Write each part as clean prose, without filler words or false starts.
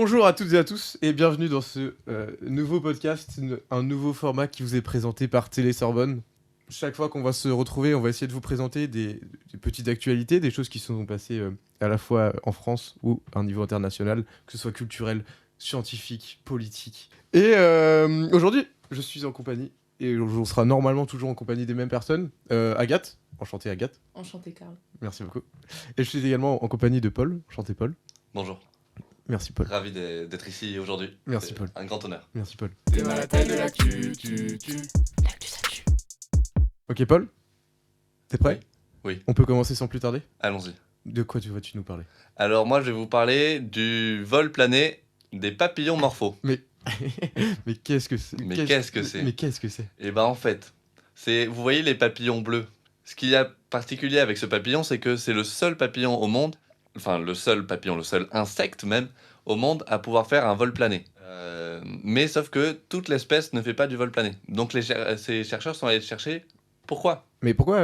Bonjour à toutes et à tous et bienvenue dans ce nouveau podcast, un nouveau format qui vous est présenté par Télé Sorbonne. Chaque fois qu'on va se retrouver, on va essayer de vous présenter des petites actualités, des choses qui se sont passées à la fois en France ou à un niveau international, que ce soit culturel, scientifique, politique. Et aujourd'hui, je suis en compagnie, et on sera normalement toujours en compagnie des mêmes personnes. Agathe, enchantée Agathe. Enchanté, Karl. Merci beaucoup. Et je suis également en compagnie de Paul, enchanté Paul. Bonjour, Merci Paul. ravi d'être ici aujourd'hui. Merci C'est Paul. un grand honneur. Merci Paul. C'est dans la taille de l'actu, L'actu ça tue. Ok Paul, t'es prêt? Oui. On peut commencer sans plus tarder? Allons-y. De quoi vas-tu nous parler? Alors moi je vais vous parler du vol plané des papillons morphos. Mais qu'est-ce que c'est? Mais qu'est-ce que c'est? Mais qu'est-ce que c'est? Et ben en fait, vous voyez les papillons bleus. Ce qu'il y a particulier avec ce papillon, c'est que c'est le seul papillon au monde, enfin le seul papillon, le seul insecte même au monde à pouvoir faire un vol plané. Mais sauf que toute l'espèce ne fait pas du vol plané. Donc ces chercheurs sont allés chercher pourquoi. Mais pourquoi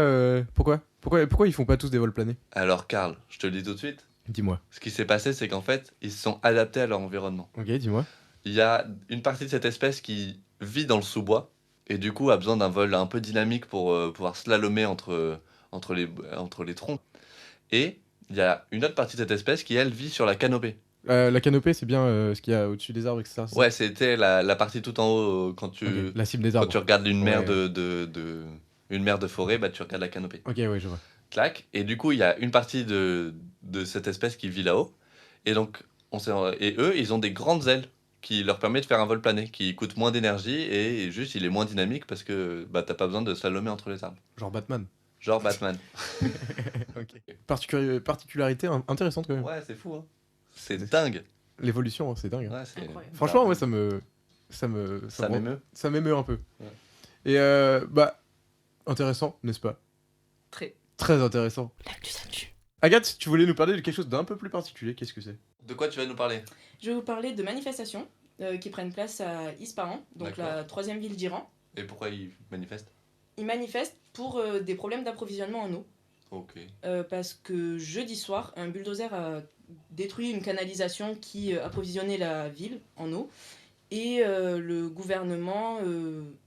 ils font pas tous des vols planés? Alors Karl, je te le dis tout de suite, Dis-moi. ce qui s'est passé c'est qu'en fait, ils se sont adaptés à leur environnement. Ok, dis-moi. Il y a une partie de cette espèce qui vit dans le sous-bois et du coup a besoin d'un vol un peu dynamique pour pouvoir slalomer entre les troncs. Et il y a une autre partie de cette espèce qui, elle, vit sur la canopée. La canopée, c'est bien ce qu'il y a au-dessus des arbres, etc. c'est ça? Ouais, c'était la partie tout en haut quand tu, Ok, la cible des quand arbres. tu regardes une mer Ouais. une mer de forêt, bah, tu regardes la canopée. Ok, ouais, je vois. Clac. Et du coup, il y a une partie de cette espèce qui vit là-haut. Et donc, et eux, ils ont des grandes ailes qui leur permettent de faire un vol plané, qui coûte moins d'énergie et juste il est moins dynamique parce que bah, t'as pas besoin de slalomer entre les arbres. Genre Batman. Genre Batman. Ok. Particularité intéressante quand même. Ouais, c'est fou, hein. C'est dingue. L'évolution, hein, c'est dingue. Hein. Ouais, c'est... Incroyable. Franchement, ouais, ça Ça m'émeut. Ça m'émeut un peu. Ouais. Et bah, intéressant, n'est-ce pas? Très. Très intéressant. L'actu ça tue. Agathe, tu voulais nous parler de quelque chose d'un peu plus particulier, qu'est-ce que c'est? De quoi tu vas nous parler? Je vais vous parler de manifestations qui prennent place à Ispahan, donc D'accord. la troisième ville d'Iran. Et pourquoi ils manifestent? Ils manifestent pour des problèmes d'approvisionnement en eau. Ok. Parce que jeudi soir, un bulldozer a détruit une canalisation qui approvisionnait la ville en eau. Et le gouvernement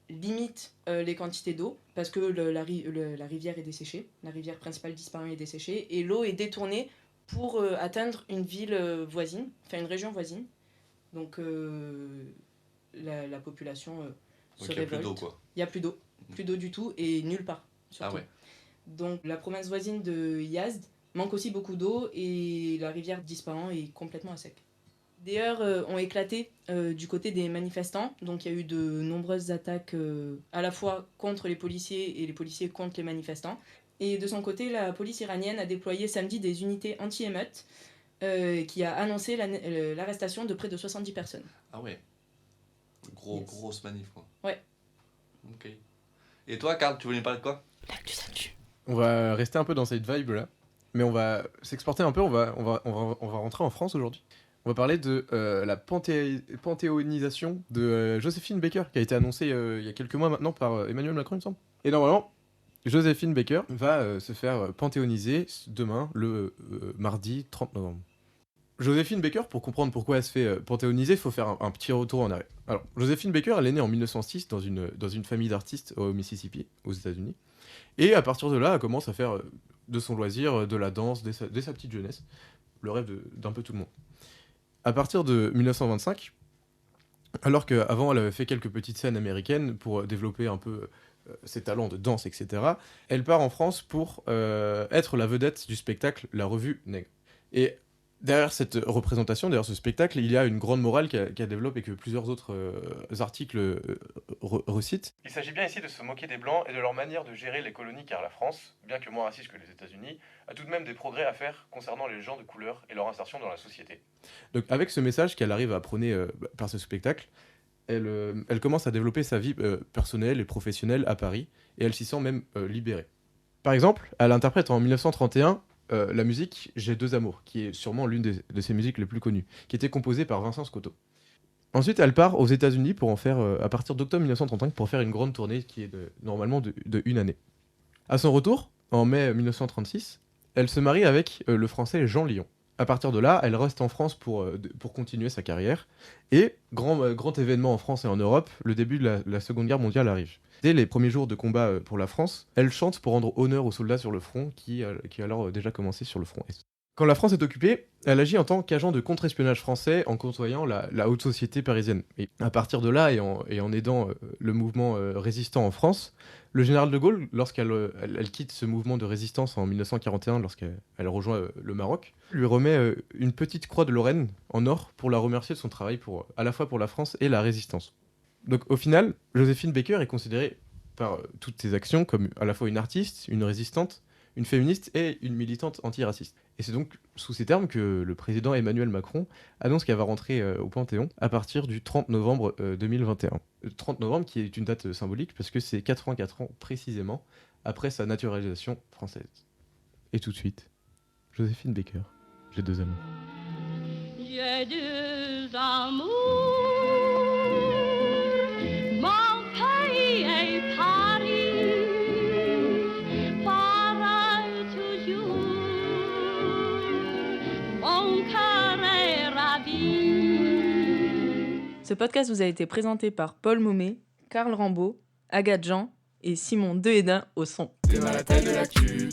limite les quantités d'eau parce que la rivière est desséchée. La rivière principale d'Ispahan est desséchée. Et l'eau est détournée pour atteindre une ville voisine, enfin une région voisine. Donc la population se Donc il n'y a plus révolte. d'eau, quoi. Il n'y a plus d'eau. Plus d'eau du tout et nulle part. Surtout. Ah ouais. Donc la province voisine de Yazd manque aussi beaucoup d'eau et la rivière d'Ispahan est complètement à sec. Des heurts ont éclaté du côté des manifestants, donc il y a eu de nombreuses attaques à la fois contre les policiers et les policiers contre les manifestants. Et de son côté, la police iranienne a déployé samedi des unités anti-émeutes qui a annoncé l'arrestation de près de 70 personnes. Ah ouais. Yes. Grosse manif, quoi. Ouais. Ok. Et toi, Karl, tu voulais nous parler de quoi? L'actu ça tue. On va rester un peu dans cette vibe là, mais on va s'exporter un peu, on va rentrer en France aujourd'hui. On va parler de la panthéonisation de Joséphine Baker, qui a été annoncée il y a quelques mois maintenant par Emmanuel Macron, il me semble. Et normalement, Joséphine Baker va se faire panthéoniser demain, le mardi 30 novembre. Joséphine Baker, pour comprendre pourquoi elle se fait panthéoniser, il faut faire un petit retour en arrière. Alors, Joséphine Baker, elle est née en 1906 dans une famille d'artistes au Mississippi, aux États-Unis. Et à partir de là, elle commence à faire de son loisir de la danse dès sa petite jeunesse. Le rêve d'un peu tout le monde. À partir de 1925, alors qu'avant elle avait fait quelques petites scènes américaines pour développer un peu ses talents de danse, etc., elle part en France pour être la vedette du spectacle La Revue Nègre. Et derrière cette représentation, derrière ce spectacle, il y a une grande morale qu'elle développe et que plusieurs autres articles recitent. Il s'agit bien ici de se moquer des Blancs et de leur manière de gérer les colonies, car la France, bien que moins raciste que les États-Unis, a tout de même des progrès à faire concernant les gens de couleur et leur insertion dans la société. Donc avec ce message qu'elle arrive à prôner par ce spectacle, elle commence à développer sa vie personnelle et professionnelle à Paris, et elle s'y sent même libérée. Par exemple, elle interprète en 1931 la musique J'ai deux amours, qui est sûrement l'une de ses musiques les plus connues, qui était composée par Vincent Scotto. Ensuite, elle part aux États-Unis pour en faire, à partir d'octobre 1935, pour faire une grande tournée qui est normalement de une année. À son retour, en mai 1936, elle se marie avec le français Jean Lyon. À partir de là, elle reste en France pour continuer sa carrière. Et grand événement en France et en Europe, le début de la Seconde Guerre mondiale arrive. Dès les premiers jours de combat pour la France, elle chante pour rendre honneur aux soldats sur le front qui a alors déjà commencé sur le front Est. Quand la France est occupée, elle agit en tant qu'agent de contre-espionnage français en côtoyant la haute société parisienne. Et à partir de là, et en aidant le mouvement résistant en France, le général de Gaulle, lorsqu'elle quitte ce mouvement de résistance en 1941, lorsqu'elle rejoint le Maroc, lui remet une petite croix de Lorraine en or pour la remercier de son travail à la fois pour la France et la résistance. Donc au final, Joséphine Baker est considérée par toutes ses actions comme à la fois une artiste, une résistante, une féministe et une militante antiraciste. Et c'est donc sous ces termes que le président Emmanuel Macron annonce qu'elle va rentrer au Panthéon à partir du 30 novembre 2021. Le 30 novembre qui est une date symbolique parce que c'est 84 ans précisément après sa naturalisation française. Et tout de suite, Joséphine Baker, J'ai deux amours. J'ai deux amours, mon pays est Paris, pareil toujours, mon cœur est ravi. Ce podcast vous a été présenté par Paul Momé, Karl Rambaud, Agathe Jean et Simon Dehédin au son. C'est dans la tête de l'actu,